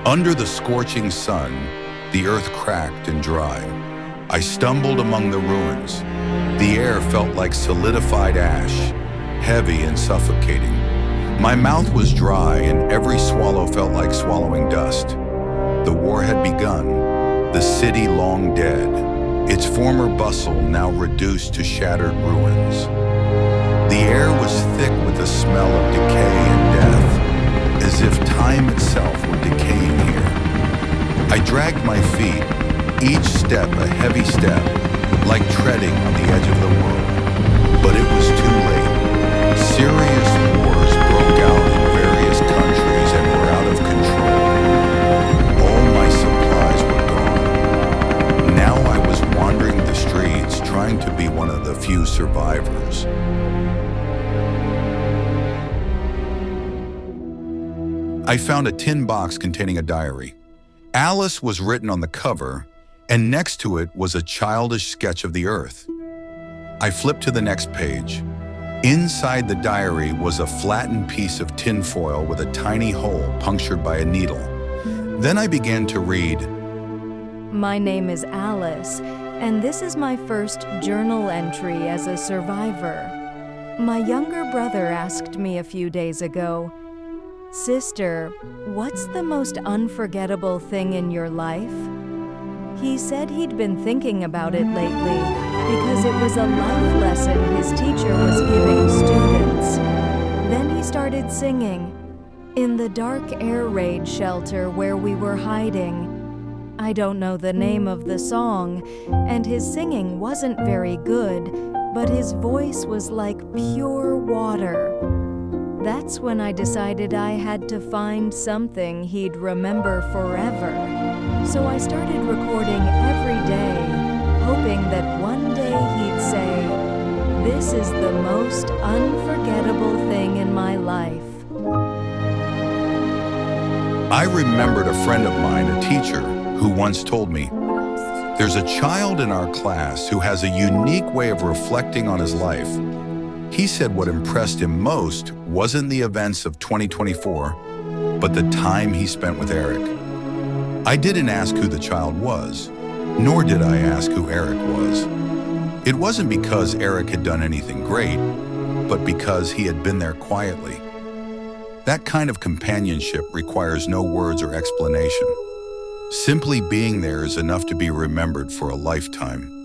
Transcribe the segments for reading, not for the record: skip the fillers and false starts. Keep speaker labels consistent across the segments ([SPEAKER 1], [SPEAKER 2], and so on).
[SPEAKER 1] Under the scorching sun, the earth cracked and dry. I stumbled among the ruins. The air felt like solidified ash, heavy and suffocating. My mouth was dry and every swallow felt like swallowing dust. The war had begun, the city long dead, its former bustle now reduced to shattered ruins. The air was thick with the smell of decay and death, as if time itself were decaying here. I dragged my feet, each step a heavy step, like treading on the edge of the world. But it was too late. Serious wars broke out in various countries and were out of control. All my supplies were gone. Now I was wandering the streets, trying to be one of the few survivors. I found a tin box containing a diary. Alice was written on the cover, and next to it was a childish sketch of the earth. I flipped to the next page. Inside the diary was a flattened piece of tin foil with a tiny hole punctured by a needle. Then I began to read,
[SPEAKER 2] My name is Alice, and this is my first journal entry as a survivor. My younger brother asked me a few days ago, Sister, what's the most unforgettable thing in your life? He said he'd been thinking about it lately because it was a life lesson his teacher was giving students. Then he started singing, In the dark air raid shelter where we were hiding. I don't know the name of the song, and his singing wasn't very good, but his voice was like pure water. That's when I decided I had to find something he'd remember forever. So I started recording every day, hoping that one day he'd say, This is the most unforgettable thing in my life.
[SPEAKER 1] I remembered a friend of mine, a teacher, who once told me, There's a child in our class who has a unique way of reflecting on his life. He said what impressed him most wasn't the events of 2024, but the time he spent with Eric. I didn't ask who the child was, nor did I ask who Eric was. It wasn't because Eric had done anything great, but because he had been there quietly. That kind of companionship requires no words or explanation. Simply being there is enough to be remembered for a lifetime.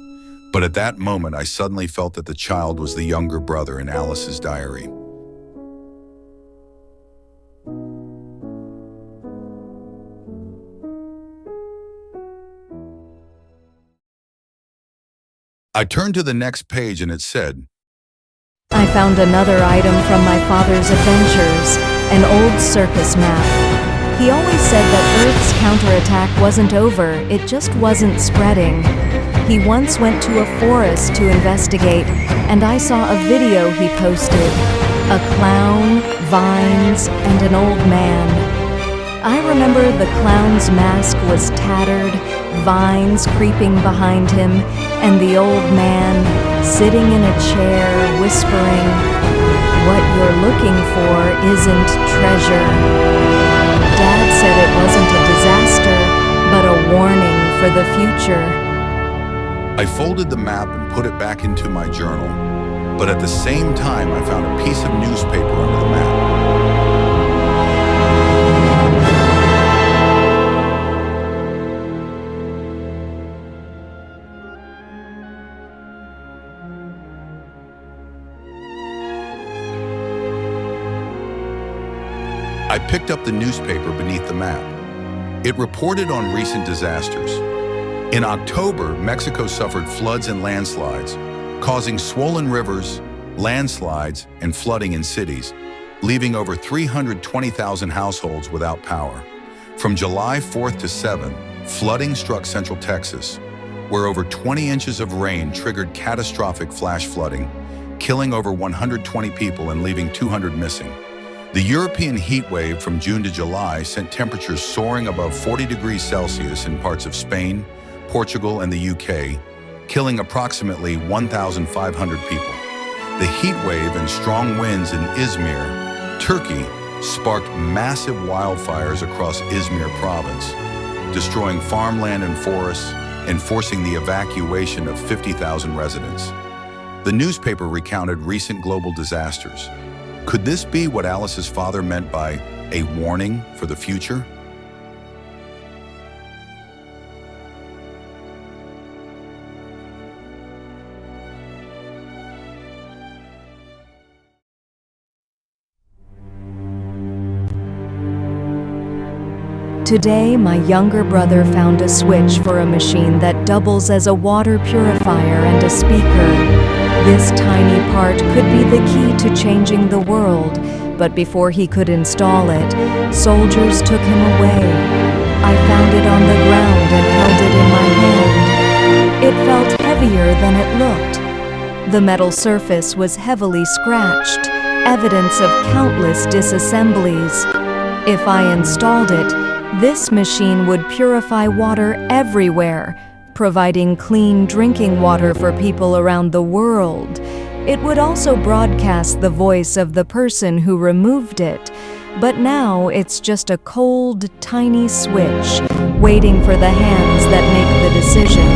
[SPEAKER 1] But at that moment, I suddenly felt that the child was the younger brother in Alice's diary. I turned to the next page and it said,
[SPEAKER 2] I found another item from my father's adventures, an old circus map. He always said that Earth's counterattack wasn't over, it just wasn't spreading. He once went to a forest to investigate, and I saw a video he posted. A clown, vines, and an old man. I remember the clown's mask was tattered, vines creeping behind him, and the old man sitting in a chair whispering, What you're looking for isn't treasure. Dad said it wasn't a disaster, but a warning for the future.
[SPEAKER 1] I folded the map and put it back into my journal, but at the same time I found a piece of newspaper under the map. I picked up the newspaper beneath the map. It reported on recent disasters. In October, Mexico suffered floods and landslides, causing swollen rivers, landslides, and flooding in cities, leaving over 320,000 households without power. From July 4th to 7th, flooding struck central Texas, where over 20 inches of rain triggered catastrophic flash flooding, killing over 120 people and leaving 200 missing. The European heat wave from June to July sent temperatures soaring above 40 degrees Celsius in parts of Spain, Portugal, and the UK, killing approximately 1,500 people. The heat wave and strong winds in Izmir, Turkey, sparked massive wildfires across Izmir province, destroying farmland and forests and forcing the evacuation of 50,000 residents. The newspaper recounted recent global disasters. Could this be what Alice's father meant by a warning for the future?
[SPEAKER 2] Today, my younger brother found a switch for a machine that doubles as a water purifier and a speaker. This tiny part could be the key to changing the world, but before he could install it, soldiers took him away. I found it on the ground and held it in my hand. It felt heavier than it looked. The metal surface was heavily scratched, evidence of countless disassemblies. If I installed it, this machine would purify water everywhere, providing clean drinking water for people around the world. It would also broadcast the voice of the person who removed it. But now it's just a cold, tiny switch, waiting for the hands that make the decision.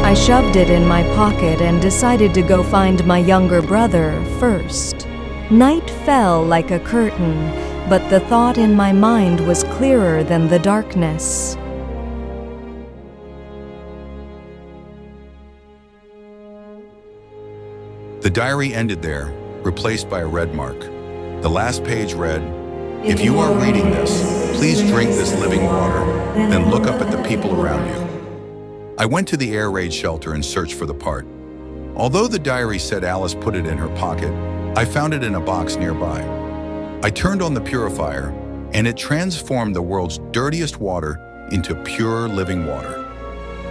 [SPEAKER 2] I shoved it in my pocket and decided to go find my younger brother first. Night fell like a curtain, but the thought in my mind was clearer than the darkness.
[SPEAKER 1] The diary ended there, replaced by a red mark. The last page read, "If you are reading this, please drink this living water, then look up at the people around you." I went to the air raid shelter and searched for the part. Although the diary said Alice put it in her pocket, I found it in a box nearby. I turned on the purifier, and it transformed the world's dirtiest water into pure living water.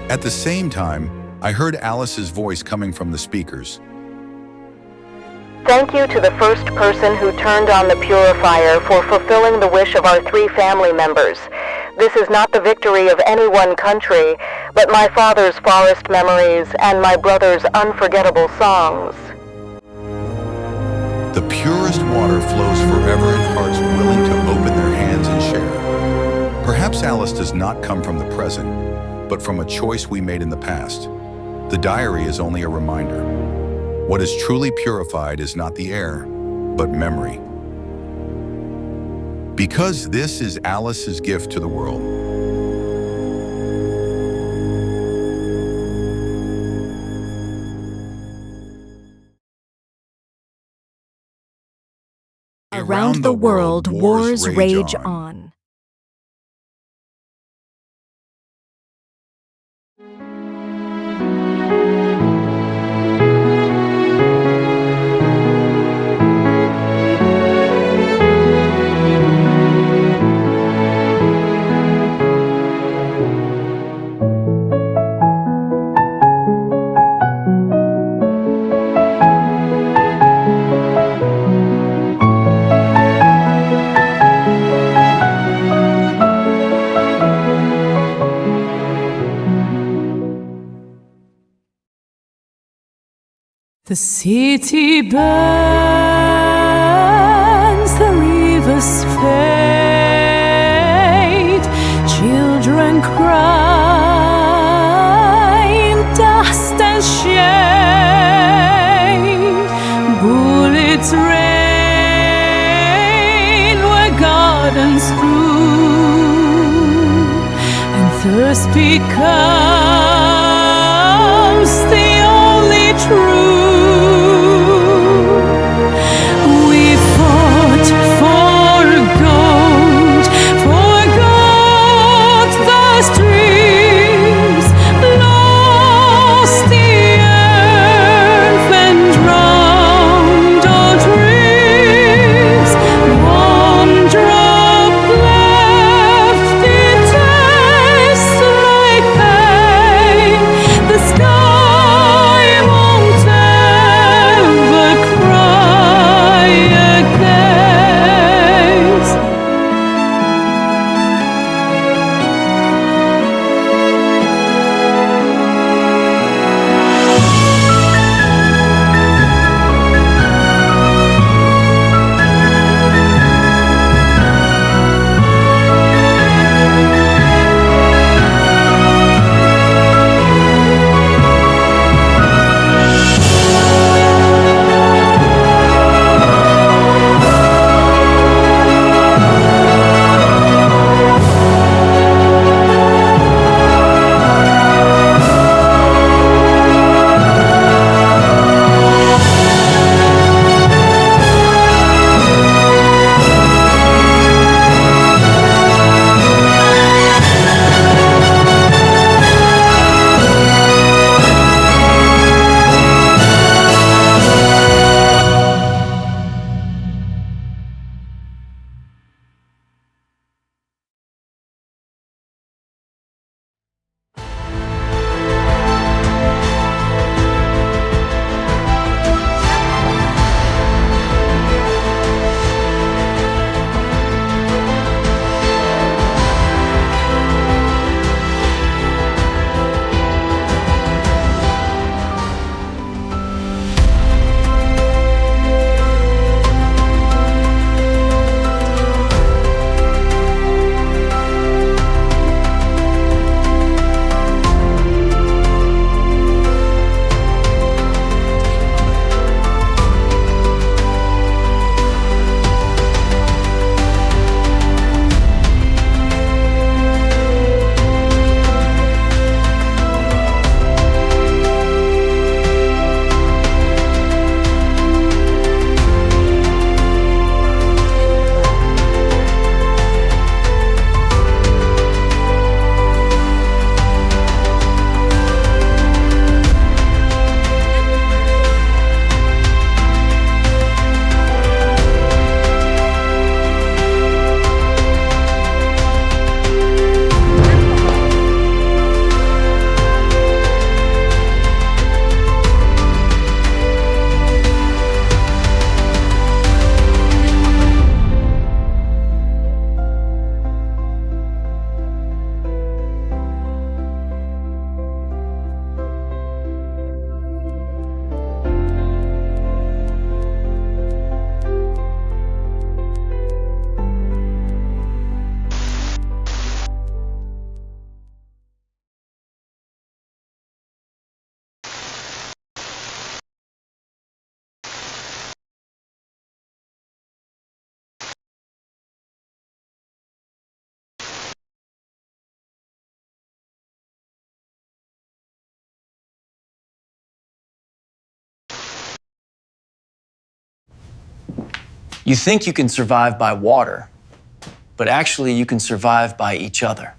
[SPEAKER 1] At the same time, I heard Alice's voice coming from the speakers.
[SPEAKER 3] Thank you to the first person who turned on the purifier for fulfilling the wish of our 3 family members. This is not the victory of any one country, but my father's forest memories and my brother's unforgettable songs.
[SPEAKER 1] The purest water flows forever in hearts willing to open their hands and share. Perhaps Alice does not come from the present, but from a choice we made in the past. The diary is only a reminder. What is truly purified is not the air, but memory. Because this is Alice's gift to the world.
[SPEAKER 2] Around the world, wars rage on.
[SPEAKER 4] The city burns, the rivers fade, children cry in dust and shame, bullets rain where gardens grew, and thirst becomes the only truth. The sky
[SPEAKER 5] You think you can survive by water, but actually you can survive by each other.